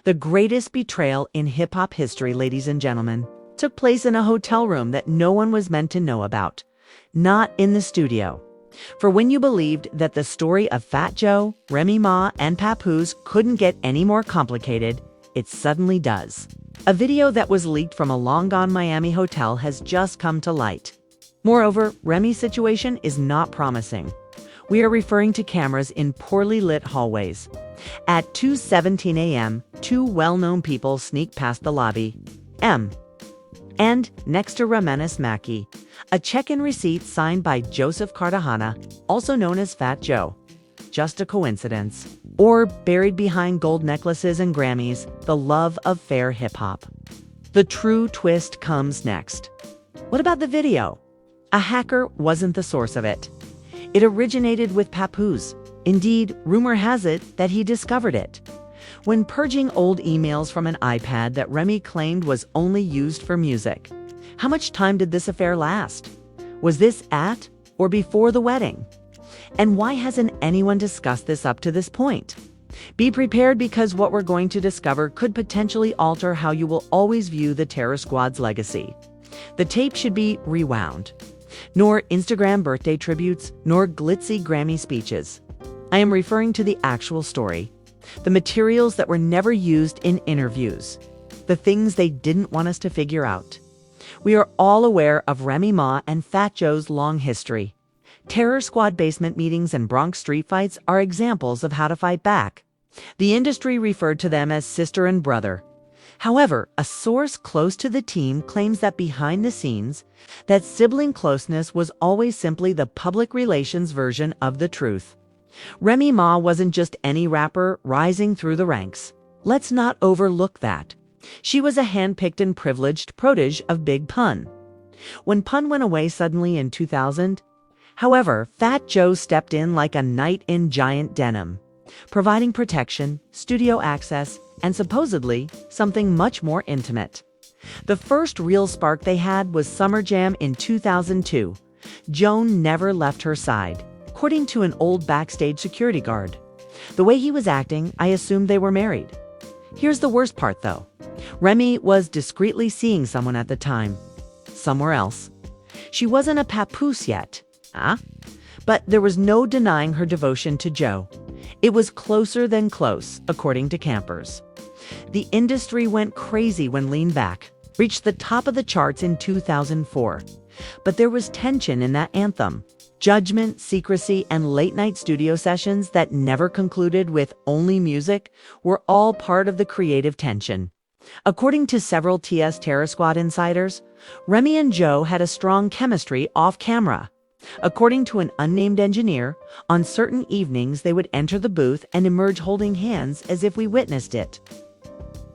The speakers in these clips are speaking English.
The greatest betrayal in hip-hop history, ladies and gentlemen, took place in a hotel room that no one was meant to know about. Not in the studio. For when you believed that the story of Fat Joe, Remy Ma, and Papoose couldn't get any more complicated, it suddenly does. A video that was leaked from a long-gone Miami hotel has just come to light. Moreover, Remy's situation is not promising. We are referring to cameras in poorly lit hallways. At 2:17 a.m., two well-known people sneak past the lobby. And next to Ramenis Mackey, a check-in receipt signed by Joseph Cartagena, also known as Fat Joe. Just a coincidence? Or buried behind gold necklaces and Grammys, the love of fair hip-hop? The true twist comes next. What about the video? A hacker wasn't the source of it. It originated with Papoose. Indeed, rumor has it that he discovered it when purging old emails from an iPad that Remy claimed was only used for music. How much time did this affair last? Was this at or before the wedding? And why hasn't anyone discussed this up to this point? Be prepared, because what we're going to discover could potentially alter how you will always view the Terror Squad's legacy. The tape should be rewound. Nor Instagram birthday tributes, nor glitzy Grammy speeches. I am referring to the actual story. The materials that were never used in interviews. The things they didn't want us to figure out. We are all aware of Remy Ma and Fat Joe's long history. Terror Squad basement meetings and Bronx street fights are examples of how to fight back. The industry referred to them as sister and brother. However, a source close to the team claims that behind the scenes, that sibling closeness was always simply the public relations version of the truth. Remy Ma wasn't just any rapper rising through the ranks. Let's not overlook that. She was a handpicked and privileged protege of Big Pun. When Pun went away suddenly in 2000, however, Fat Joe stepped in like a knight in giant denim, providing protection, studio access, and supposedly something much more intimate. The first real spark they had was Summer Jam in 2002. Joan never left her side, according to an old backstage security guard. The way he was acting, I assumed they were married. Here's the worst part, though. Remy was discreetly seeing someone at the time. Somewhere else. She wasn't a Papoose yet. But there was no denying her devotion to Joe. It was closer than close, according to campers. The industry went crazy when Lean Back reached the top of the charts in 2004. But there was tension in that anthem. Judgment, secrecy, and late-night studio sessions that never concluded with only music were all part of the creative tension. According to several TS Terror Squad insiders, Remy and Joe had a strong chemistry off-camera. According to an unnamed engineer, on certain evenings they would enter the booth and emerge holding hands as if we witnessed it.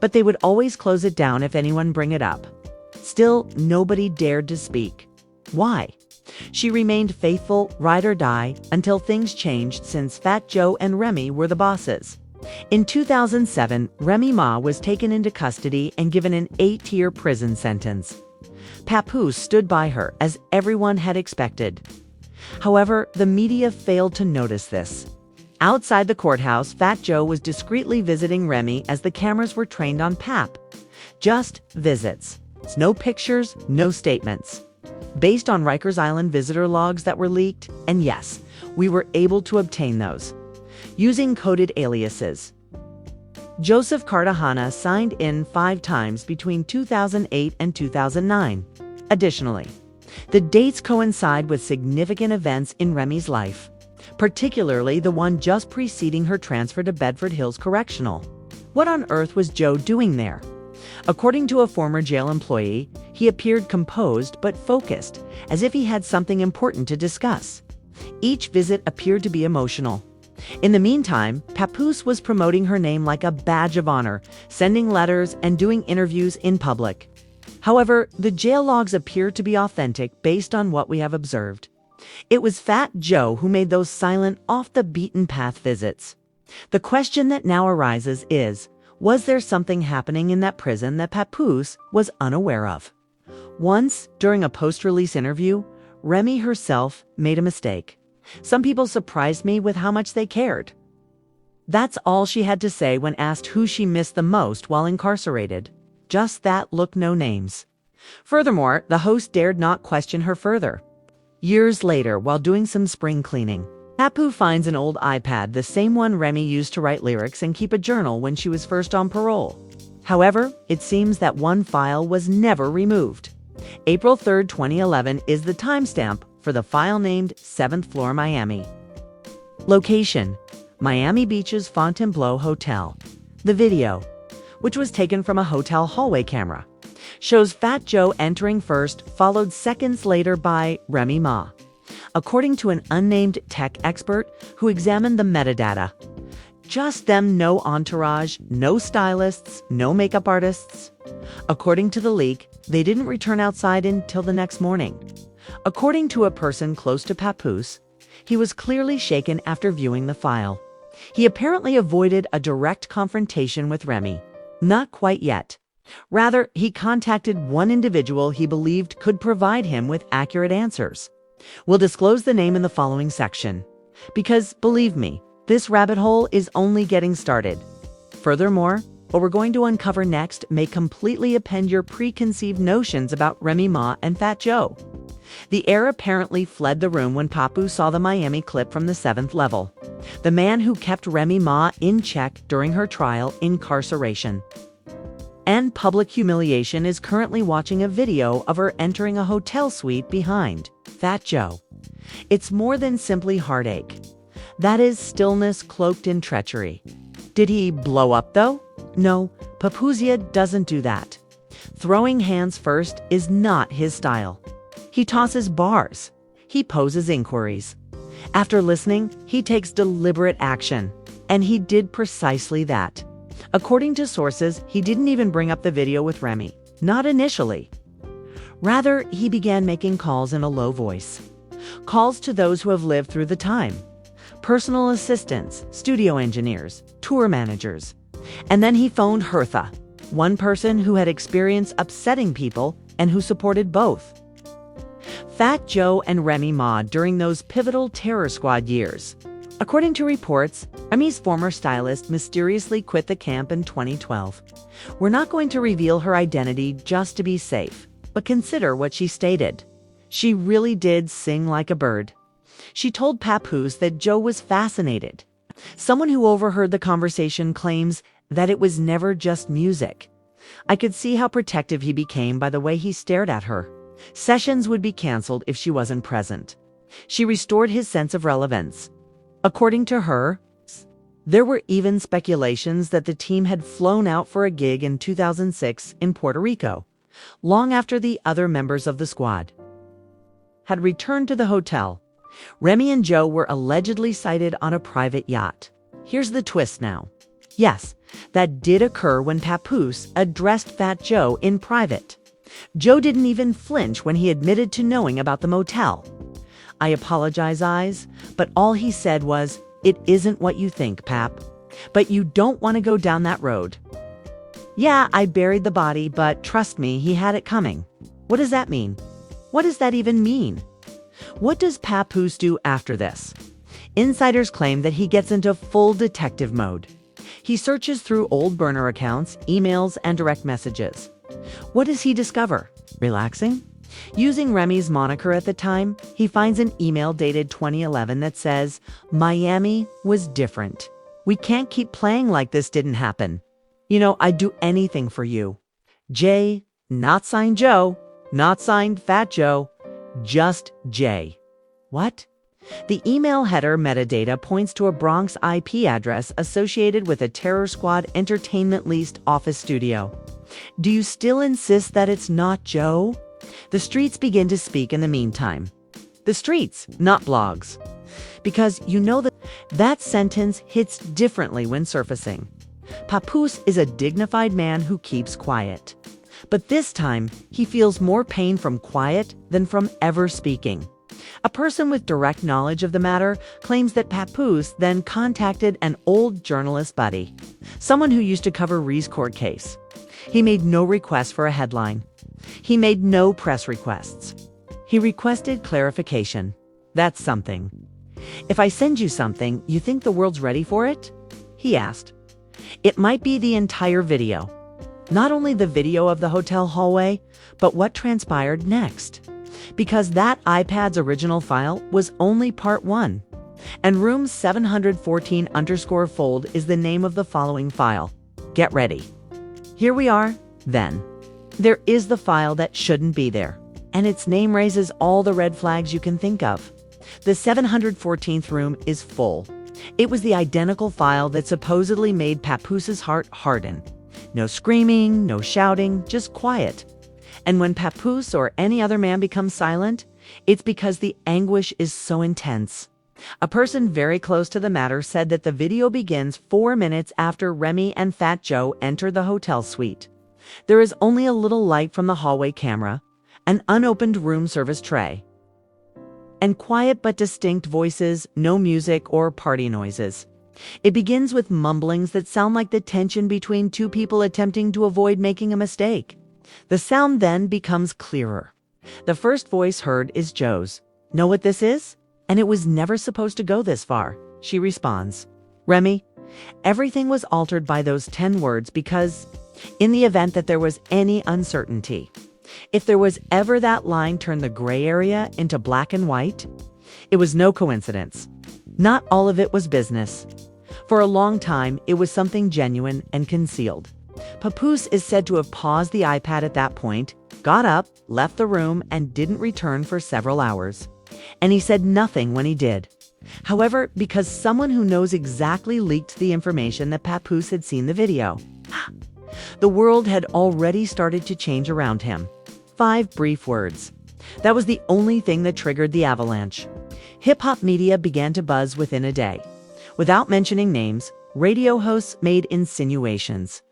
But they would always close it down if anyone bring it up. Still, nobody dared to speak. Why? She remained faithful, ride or die, until things changed, since Fat Joe and Remy were the bosses. In 2007, Remy Ma was taken into custody and given an 8-year prison sentence. Papoose stood by her, as everyone had expected. However, the media failed to notice this. Outside the courthouse, Fat Joe was discreetly visiting Remy as the cameras were trained on Pap. Just visits. No pictures, no statements. Based on Rikers Island visitor logs that were leaked, and yes, we were able to obtain those, using coded aliases. Joseph Cartagena signed in 5 times between 2008 and 2009. Additionally, the dates coincide with significant events in Remy's life, particularly the one just preceding her transfer to Bedford Hills Correctional. What on earth was Joe doing there? According to a former jail employee, he appeared composed but focused, as if he had something important to discuss. Each visit appeared to be emotional. In the meantime, Papoose was promoting her name like a badge of honor, sending letters and doing interviews in public. However, the jail logs appear to be authentic based on what we have observed. It was Fat Joe who made those silent, off-the-beaten-path visits. The question that now arises is, was there something happening in that prison that Papoose was unaware of? Once, during a post-release interview, Remy herself made a mistake. Some people surprised me with how much they cared. That's all she had to say when asked who she missed the most while incarcerated. Just that look, no names. Furthermore, the host dared not question her further. Years later, while doing some spring cleaning, Papoose finds an old iPad, the same one Remy used to write lyrics and keep a journal when she was first on parole. However, it seems that one file was never removed. April 3, 2011 is the timestamp for the file named 7th Floor Miami. Location: Miami Beach's Fontainebleau Hotel. The video, which was taken from a hotel hallway camera, shows Fat Joe entering first, followed seconds later by Remy Ma. According to an unnamed tech expert who examined the metadata, just them, no entourage, no stylists, no makeup artists. According to the leak, they didn't return outside until the next morning. According to a person close to Papoose, he was clearly shaken after viewing the file. He apparently avoided a direct confrontation with Remy. Not quite yet. Rather, he contacted one individual he believed could provide him with accurate answers. We'll disclose the name in the following section, because, believe me, this rabbit hole is only getting started. Furthermore, what we're going to uncover next may completely upend your preconceived notions about Remy Ma and Fat Joe. The heir apparently fled the room when Papoose saw the Miami clip from the 7th level. The man who kept Remy Ma in check during her trial, incarceration, and public humiliation is currently watching a video of her entering a hotel suite behind Fat Joe. It's more than simply heartache. That is stillness cloaked in treachery. Did he blow up though? No, Papoose doesn't do that. Throwing hands first is not his style. He tosses bars. He poses inquiries. After listening, he takes deliberate action. And he did precisely that. According to sources, he didn't even bring up the video with Remy. Not initially. Rather, he began making calls in a low voice. Calls to those who have lived through the time. Personal assistants, studio engineers, tour managers. And then he phoned Hertha, one person who had experienced upsetting people and who supported both Fat Joe and Remy Ma during those pivotal Terror Squad years. According to reports, Remy's former stylist mysteriously quit the camp in 2012. We're not going to reveal her identity just to be safe, but consider what she stated. She really did sing like a bird. She told Papoose that Joe was fascinated. Someone who overheard the conversation claims that it was never just music. I could see how protective he became by the way he stared at her. Sessions would be canceled if she wasn't present. She restored his sense of relevance. According to her, there were even speculations that the team had flown out for a gig in 2006 in Puerto Rico, long after the other members of the squad had returned to the hotel. Remy and Joe were allegedly sighted on a private yacht. Here's the twist now. Yes, that did occur when Papoose addressed Fat Joe in private. Joe didn't even flinch when he admitted to knowing about the motel. I apologize, eyes, but all he said was, "It isn't what you think, Pap. But you don't want to go down that road." Yeah, I buried the body, but trust me, he had it coming. What does that mean? What does that even mean? What does Papoose do after this? Insiders claim that he gets into full detective mode. He searches through old burner accounts, emails, and direct messages. What does he discover? Relaxing? Using Remy's moniker at the time, he finds an email dated 2011 that says, "Miami was different. We can't keep playing like this didn't happen. You know, I'd do anything for you. J, not signed Joe, not signed Fat Joe, just J." What? The email header metadata points to a Bronx IP address associated with a Terror Squad entertainment leased office studio. Do you still insist that it's not Joe? The streets begin to speak in the meantime. The streets, not blogs. Because you know that sentence hits differently when surfacing. Papoose is a dignified man who keeps quiet. But this time, he feels more pain from quiet than from ever speaking. A person with direct knowledge of the matter claims that Papoose then contacted an old journalist buddy, someone who used to cover Ree's court case. He made no request for a headline. He made no press requests. He requested clarification. That's something. If I send you something, you think the world's ready for it? he asked. It might be the entire video. Not only the video of the hotel hallway, but what transpired next. Because that iPad's original file was only part 1. And room 714_fold is the name of the following file. Get ready. Here we are, then. There is the file that shouldn't be there, and its name raises all the red flags you can think of. The 714th room is full. It was the identical file that supposedly made Papoose's heart harden. No screaming, no shouting, just quiet. And when Papoose or any other man becomes silent, it's because the anguish is so intense. A person very close to the matter said that the video begins 4 minutes after Remy and Fat Joe enter the hotel suite. There is only a little light from the hallway camera, an unopened room service tray, and quiet but distinct voices, no music or party noises. It begins with mumblings that sound like the tension between two people attempting to avoid making a mistake. The sound then becomes clearer. The first voice heard is Joe's. Know what this is? And it was never supposed to go this far, she responds. Remy, everything was altered by those 10 words because, in the event that there was any uncertainty, if there was ever that line turned the gray area into black and white, it was no coincidence. Not all of it was business. For a long time, it was something genuine and concealed. Papoose is said to have paused the iPad at that point, got up, left the room, and didn't return for several hours. And he said nothing when he did. However, because someone who knows exactly leaked the information that Papoose had seen the video, the world had already started to change around him. 5 brief words. That was the only thing that triggered the avalanche. Hip-hop media began to buzz within a day. Without mentioning names, radio hosts made insinuations.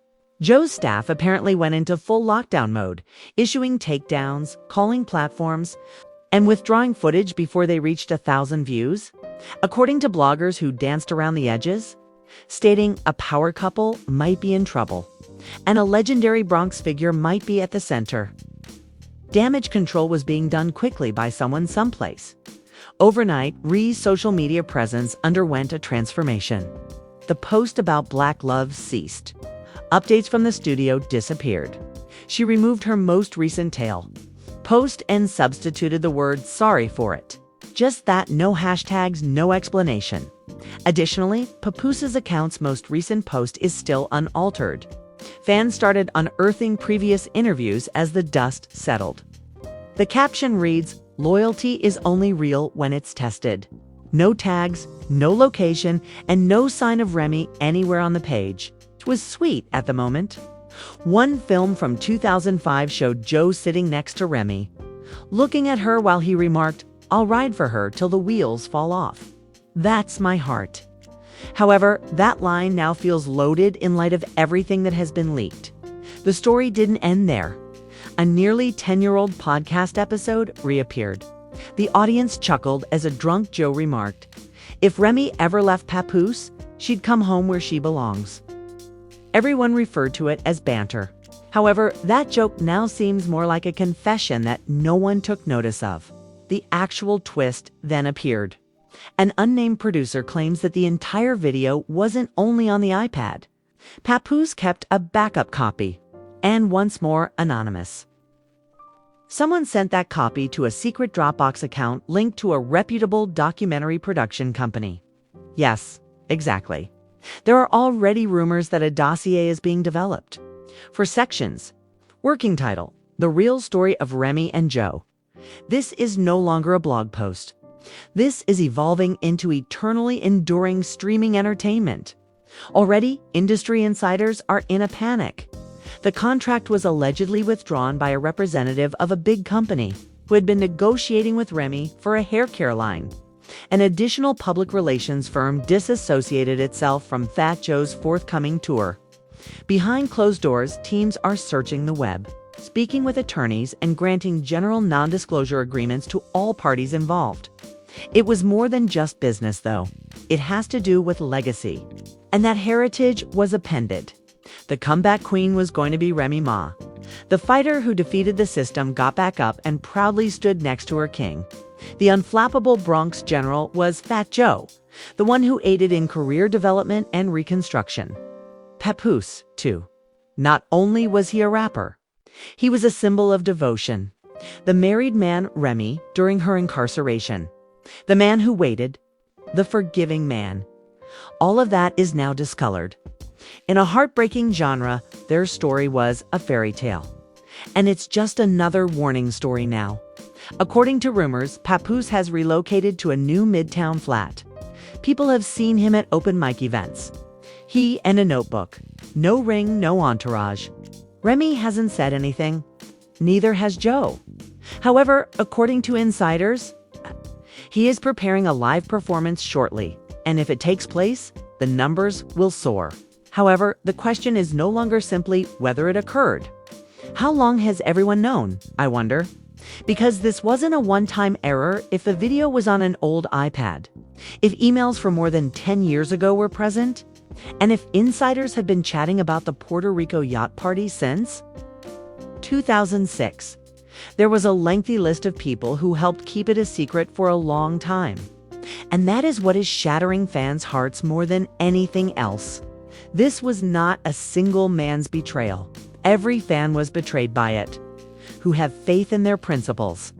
Joe's staff apparently went into full lockdown mode, issuing takedowns, calling platforms, and withdrawing footage before they reached 1,000 views, according to bloggers who danced around the edges, stating a power couple might be in trouble, and a legendary Bronx figure might be at the center. Damage control was being done quickly by someone someplace. Overnight, Ree's social media presence underwent a transformation. The post about Black love ceased. Updates from the studio disappeared. She removed her most recent tale post and substituted the word sorry for it. Just that, no hashtags, no explanation. Additionally, Papoose's account's most recent post is still unaltered. Fans started unearthing previous interviews as the dust settled. The caption reads, "Loyalty is only real when it's tested." No tags, no location, and no sign of Remy anywhere on the page. It was sweet at the moment. One film from 2005 showed Joe sitting next to Remy, looking at her while he remarked, "I'll ride for her till the wheels fall off. That's my heart." However, that line now feels loaded in light of everything that has been leaked. The story didn't end there. A nearly 10-year-old podcast episode reappeared. The audience chuckled as a drunk Joe remarked, "If Remy ever left Papoose, she'd come home where she belongs." Everyone referred to it as banter. However, that joke now seems more like a confession that no one took notice of. The actual twist then appeared. An unnamed producer claims that the entire video wasn't only on the iPad. Papoose kept a backup copy, and once more anonymous. Someone sent that copy to a secret Dropbox account linked to a reputable documentary production company. Yes, exactly. There are already rumors that a dossier is being developed. For sections, working title, The Real Story of Remy and Joe. This is no longer a blog post. This is evolving into eternally enduring streaming entertainment. Already, industry insiders are in a panic. The contract was allegedly withdrawn by a representative of a big company who had been negotiating with Remy for a hair care line. An additional public relations firm disassociated itself from Fat Joe's forthcoming tour. Behind closed doors, teams are searching the web, speaking with attorneys and granting general non-disclosure agreements to all parties involved. It was more than just business, though. It has to do with legacy. And that heritage was appended. The comeback queen was going to be Remy Ma. The fighter who defeated the system got back up and proudly stood next to her king. The unflappable Bronx general was Fat Joe, the one who aided in career development and reconstruction. Papoose, too. Not only was he a rapper, he was a symbol of devotion. The married man, Remy, during her incarceration. The man who waited. The forgiving man. All of that is now discolored. In a heartbreaking genre, their story was a fairy tale. And it's just another warning story now. According to rumors, Papoose has relocated to a new midtown flat. People have seen him at open mic events. He and a notebook. No ring, no entourage. Remy hasn't said anything. Neither has Joe. However, according to insiders, he is preparing a live performance shortly, and if it takes place, the numbers will soar. However, the question is no longer simply whether it occurred. How long has everyone known, I wonder? Because this wasn't a one-time error if the video was on an old iPad, if emails from more than 10 years ago were present, and if insiders had been chatting about the Puerto Rico yacht party since 2006. There was a lengthy list of people who helped keep it a secret for a long time. And that is what is shattering fans' hearts more than anything else. This was not a single man's betrayal. Every fan was betrayed by it, who have faith in their principles.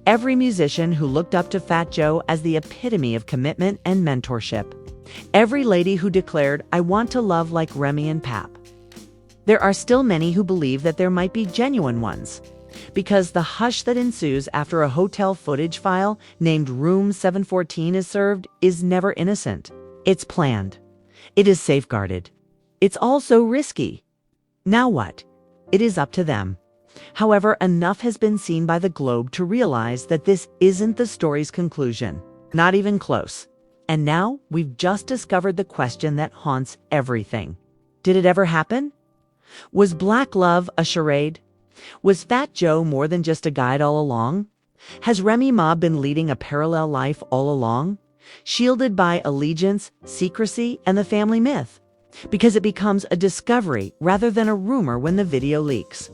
Every musician who looked up to Fat Joe as the epitome of commitment and mentorship. Every lady who declared, "I want to love like Remy and Pap." There are still many who believe that there might be genuine ones, because the hush that ensues after a hotel footage file named Room 714 is served is never innocent. It's planned. It is safeguarded. It's also risky. Now what? It is up to them. However, enough has been seen by the globe to realize that this isn't the story's conclusion. Not even close. And now we've just discovered the question that haunts everything. Did it ever happen? Was Black Love a charade? Was Fat Joe more than just a guide all along? Has Remy Ma been leading a parallel life all along, shielded by allegiance, secrecy, and the family myth? Because it becomes a discovery rather than a rumor when the video leaks.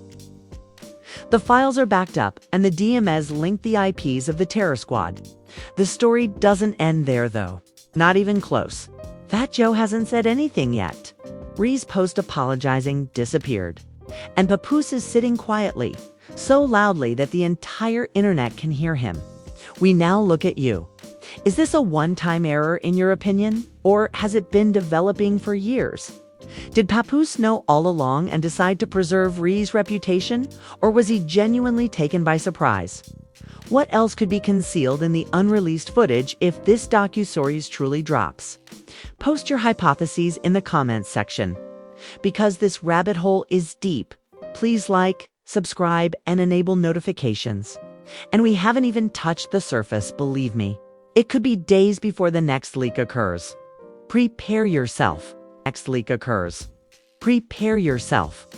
The files are backed up, and the DMS linked the IPs of the terror squad. The story doesn't end there, though. Not even close. Fat Joe hasn't said anything yet. Ree's post apologizing disappeared. And Papoose is sitting quietly, so loudly that the entire internet can hear him. We now look at you. Is this a one-time error in your opinion? Or has it been developing for years? Did Papoose know all along and decide to preserve Ree's reputation? Or was he genuinely taken by surprise? What else could be concealed in the unreleased footage if this docuseries truly drops? Post your hypotheses in the comments section. Because this rabbit hole is deep, please like, subscribe, and enable notifications. And we haven't even touched the surface, believe me. It could be days before the next leak occurs. Prepare yourself. Next leak occurs. Prepare yourself.